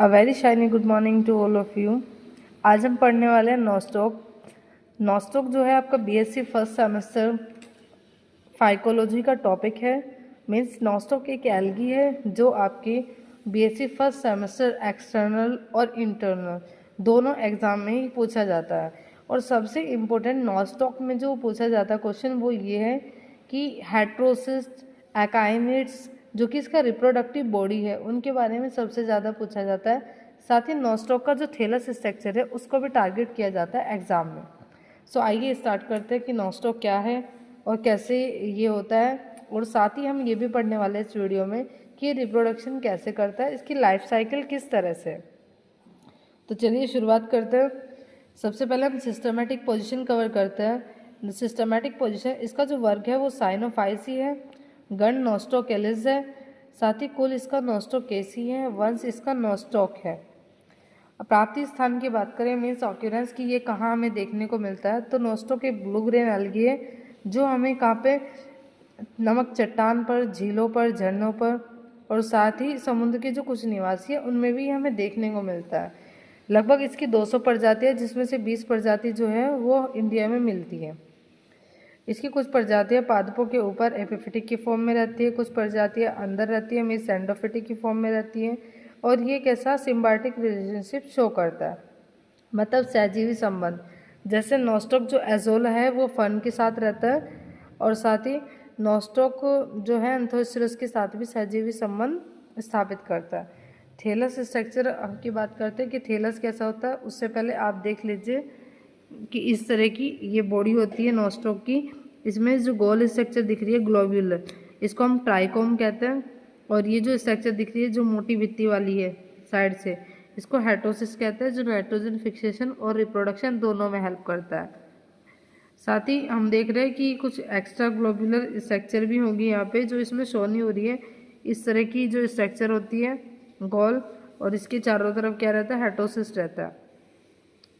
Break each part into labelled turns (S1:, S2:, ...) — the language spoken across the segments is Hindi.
S1: A very shiny good morning to all of you. आज हम पढ़ने वाले हैं नॉस्टॉक। नॉस्टॉक जो है आपका बीएससी फर्स्ट सेमेस्टर फाइकोलॉजी का टॉपिक है। मीन्स नॉस्टॉक एक एल्गी है जो आपकी बीएससी फर्स्ट सेमेस्टर एक्सटर्नल और इंटरनल दोनों एग्जाम में ही पूछा जाता है। और सबसे इम्पोर्टेंट नॉस्टॉक में जो पूछा जाता है क्वेश्चन वो ये है कि हेट्रोसिस्ट एकाइनिड्स जो कि इसका रिप्रोडक्टिव बॉडी है उनके बारे में सबसे ज़्यादा पूछा जाता है। साथ ही नॉस्टॉक का जो थैलस स्ट्रक्चर है उसको भी टारगेट किया जाता है एग्जाम में। सो आइए स्टार्ट करते हैं कि नॉस्टॉक क्या है और कैसे ये होता है, और साथ ही हम ये भी पढ़ने वाले हैं इस वीडियो में कि रिप्रोडक्शन कैसे करता है, इसकी लाइफ साइकिल किस तरह से। तो चलिए शुरुआत करते हैं। सबसे पहले हम सिस्टमेटिक पोजीशन कवर करते हैं। सिस्टमेटिक पोजीशन, इसका जो वर्ग है वो साइनोफाइसी है, गण नॉस्टोकेलिस है, साथ ही कुल इसका नॉस्टोकेसी है, वंश इसका नॉस्टॉक है। प्राप्ति स्थान की बात करें मीन्स ऑक्यूरेंस की, ये कहाँ हमें देखने को मिलता है, तो नॉस्टॉक एक ब्लू ग्रेन एल्गी है जो हमें कहाँ पे नमक चट्टान पर, झीलों पर, झरनों पर और साथ ही समुद्र के जो कुछ निवासी है उनमें भी हमें देखने को मिलता है। लगभग इसकी 200 प्रजातियाँ जिसमें से 20 प्रजाति जो है वो इंडिया में मिलती है। इसकी कुछ प्रजातियाँ पादपों के ऊपर एपिफिटिक की फॉर्म में रहती है, कुछ प्रजातियाँ अंदर रहती है मीन्स एंडोफिटिक की फॉर्म में रहती हैं। और ये कैसा सिम्बायोटिक रिलेशनशिप शो करता है, मतलब सहजीवी संबंध। जैसे नॉस्टॉक जो एजोला है वो फर्न के साथ रहता है और साथ ही नॉस्टॉक जो है एंथोस्टेरस के साथ भी सहजीवी संबंध स्थापित करता है। थैलस स्ट्रक्चर की बात करते हैं कि थैलस कैसा होता है, उससे पहले आप देख लीजिए कि इस तरह की ये बॉडी होती है नॉस्टॉक की। इसमें जो गोल स्ट्रक्चर दिख रही है ग्लोब्यूलर, इसको हम ट्राइकोम कहते हैं। और ये जो स्ट्रक्चर दिख रही है जो मोटी भित्ती वाली है साइड से, इसको हेटोसिस कहते हैं, जो नाइट्रोजन फिक्सेशन और रिप्रोडक्शन दोनों में हेल्प करता है। साथ ही हम देख रहे हैं कि कुछ एक्स्ट्रा ग्लोब्यूलर स्ट्रक्चर भी होंगी यहाँ पे जो इसमें शो नहीं हो रही है। इस तरह की जो स्ट्रक्चर होती है गोल, और इसके चारों तरफ क्या रहता है, हेटोसिस रहता है,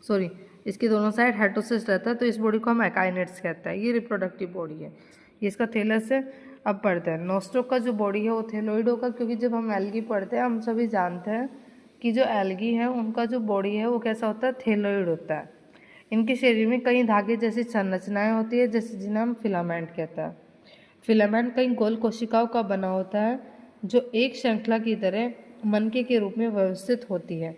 S1: सॉरी इसके दोनों साइड हेटोसिस रहता है, तो इस बॉडी को हम एकाइनेट्स कहते हैं। ये रिप्रोडक्टिव बॉडी है, ये इसका थैलस है। अब पढ़ते हैं नॉस्टॉक का जो बॉडी है वो थैलोइड होगा, क्योंकि जब हम एल्गी पढ़ते हैं हम सभी जानते हैं कि जो एल्गी है उनका जो बॉडी है वो कैसा होता है, थैलोइड होता है। इनके शरीर में कई धागे जैसी संरचनाएं होती है जैसे जिन्हें हम फिलामेंट कहते हैं। फिलामेंट कई गोल कोशिकाओं का बना होता है जो एक श्रृंखला की तरह मनके के रूप में व्यवस्थित होती है।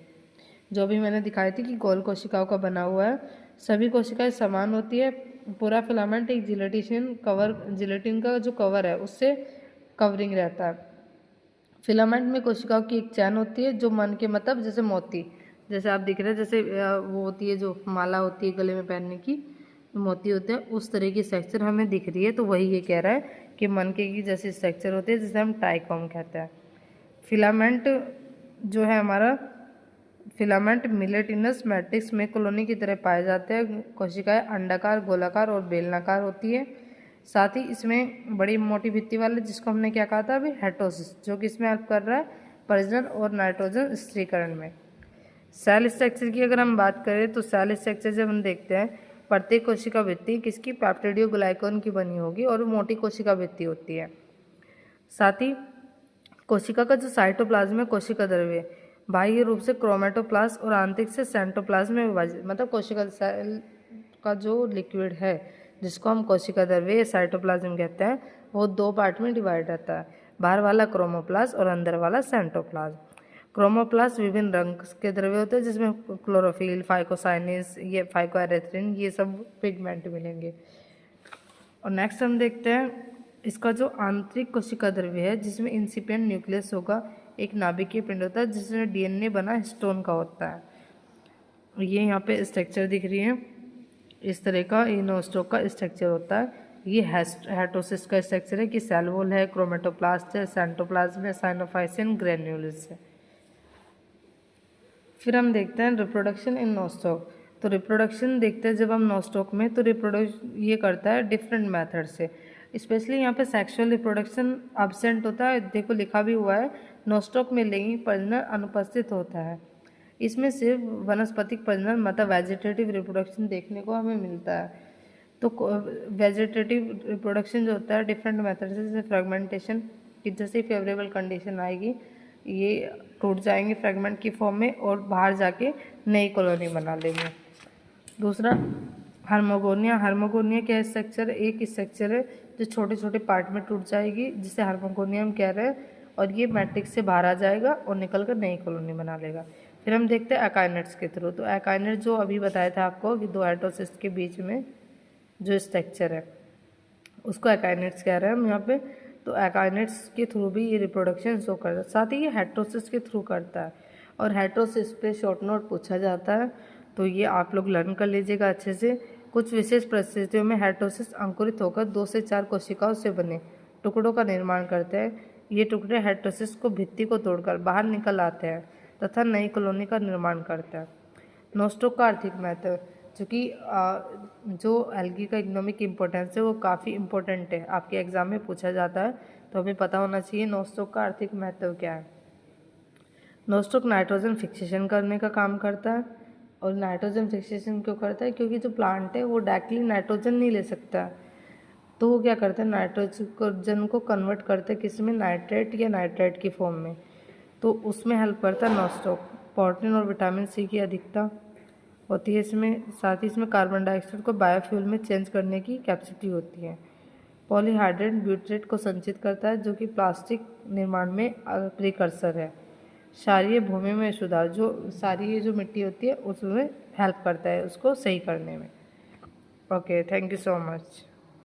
S1: जो भी मैंने दिखाई थी कि गोल कोशिकाओं का बना हुआ है, सभी कोशिकाएं समान होती है। पूरा फिलामेंट एक जिलेटिन का जो कवर है उससे कवरिंग रहता है। फिलामेंट में कोशिकाओं की एक चैन होती है जो मन के, मतलब जैसे मोती, जैसे आप दिख रहे हैं, जैसे वो होती है जो माला होती है गले में पहनने की, मोती होते हैं, उस तरह की स्ट्रक्चर हमें दिख रही है। तो वही ये कह रहा है कि मनके की जैसी स्ट्रक्चर होती है जिसे हम ट्राइकोम कहते हैं। फिलामेंट जो है हमारा, फिलामेंट मिलेटिनस मैट्रिक्स में कॉलोनी की तरह पाए जाते हैं। कोशिकाएं अंडाकार, गोलाकार और बेलनाकार होती है। साथ ही इसमें बड़ी मोटी भित्ति वाले जिसको हमने क्या कहा था अभी, हेटोसिस, जो कि इसमें हेल्प कर रहा है प्रजनन और नाइट्रोजन स्थिरीकरण में। सेल स्ट्रक्चर की अगर हम बात करें तो सेल स्ट्रक्चर जब हम देखते हैं, प्रत्येक कोशिका भित्ति किसकी, पेप्टिडोग्लाइकन की बनी होगी और वो मोटी कोशिका भित्ति होती है। साथ ही कोशिका का जो साइटोप्लाज्म है, कोशिका द्रव्य बाह्य रूप से क्रोमेटोप्लास्ट और आंतरिक से सेंटोप्लाज्म में विभाजित, मतलब कोशिका सेल का जो लिक्विड है जिसको हम कोशिका द्रव्य या साइटोप्लाज्म कहते हैं, वो दो पार्ट में डिवाइड रहता है, बाहर वाला क्रोमोप्लास्ट और अंदर वाला सेंटोप्लाज्म। क्रोमोप्लास्ट विभिन्न रंग के द्रव्य होते हैं जिसमें क्लोरोफिल, फाइकोसाइनिस, ये फाइकोएरिथ्रिन, ये सब पिगमेंट मिलेंगे। और नेक्स्ट हम देखते हैं इसका जो आंतरिक कोशिका द्रव्य है जिसमें इंसिपिएंट न्यूक्लियस होगा, एक नाभिकीय पिंड होता है जिसमें डीएनए बना हिस्टोन का होता है। ये यहाँ पे स्ट्रक्चर दिख रही है, इस तरह का ये नॉस्टॉक का स्ट्रक्चर होता है। ये हेटोसिस का स्ट्रक्चर है कि सेल वॉल है, क्रोमेटोप्लास्ट है, सेंटोप्लाज्म है, साइनोफाइसिन, ग्रेन्यूल्स है। फिर हम देखते हैं रिप्रोडक्शन इन नॉस्टॉक। तो रिप्रोडक्शन देखते हैं जब हम नॉस्टॉक में, तो रिप्रोडक्ट ये करता है डिफरेंट मेथड से। स्पेशली यहाँ पे सेक्सुअल रिप्रोडक्शन एब्सेंट होता है, देखो लिखा भी हुआ है नॉस्टॉक में लैंगिक प्रजनन अनुपस्थित होता है। इसमें सिर्फ वनस्पतिक प्रजनन, मतलब वेजिटेटिव रिप्रोडक्शन देखने को हमें मिलता है। तो वेजिटेटिव रिप्रोडक्शन जो होता है डिफरेंट मेथड से, जैसे फ्रेगमेंटेशन की जैसे फेवरेबल कंडीशन आएगी ये टूट जाएंगे फ्रेगमेंट की फॉर्म में और बाहर जाके नई कॉलोनी बना लेंगे। दूसरा हार्मोगोनिया। हार्मोगोनिया क्या स्ट्रक्चर है? एक स्ट्रक्चर है जो छोटे छोटे पार्ट में टूट जाएगी, जिसे हार्मोगोनिया हम कह रहे हैं, और ये मैट्रिक्स से बाहर आ जाएगा और निकल कर नई कॉलोनी बना लेगा। फिर हम देखते हैं अकाइनेट्स के थ्रू। तो अकाइनेट जो अभी बताया था आपको कि 2 एटोसिस्ट के बीच में जो स्ट्रक्चर है उसको अकाइनेट्स कह रहे हैं हम यहाँ पे। तो अकाइनेट्स के थ्रू भी ये रिप्रोडक्शन शो करता है, साथ ही ये हेटेरोसिस के थ्रू करता है। और हेटेरोसिस पे शॉर्ट नोट पूछा जाता है, तो ये आप लोग लर्न कर लीजिएगा अच्छे से। कुछ विशेष परिस्थितियों में हेटेरोसिस अंकुरित होकर 2 से 4 कोशिकाओं से बने टुकड़ों का निर्माण करते हैं। ये टुकड़े हेटेरोसिस को भित्ति को तोड़कर बाहर निकल आते हैं तथा नई कॉलोनी का निर्माण करते हैं। नोस्टॉक का आर्थिक महत्व, चूँकि जो एल्गी का इकोनॉमिक इम्पोर्टेंस है वो काफ़ी इम्पोर्टेंट है, आपके एग्जाम में पूछा जाता है, तो हमें पता होना चाहिए नोस्टॉक का आर्थिक महत्व क्या है। नोस्टॉक नाइट्रोजन फिक्सेशन करने का काम करता है। और नाइट्रोजन फिक्सेशन क्यों करता है? क्योंकि जो प्लांट है वो डायरेक्टली नाइट्रोजन नहीं ले सकता, तो वो क्या करता है, नाइट्रोजन को कन्वर्ट करते हैं किस में, नाइट्रेट या नाइट्राइट की फॉर्म में, तो उसमें हेल्प करता है नोस्टॉक। प्रोटीन और विटामिन सी की अधिकता होती है इसमें, साथ ही इसमें कार्बन डाइऑक्साइड को बायोफ्यूल में चेंज करने की कैपेसिटी होती है। पॉलीहाइड्रेट ब्यूट्रेट को संचित करता है, जो कि प्लास्टिक निर्माण में प्रिकर्सर है। क्षारीय भूमि में सुधार, जो क्षारीय जो मिट्टी होती है उसमें हेल्प करता है उसको सही करने में। Okay, thank you so much.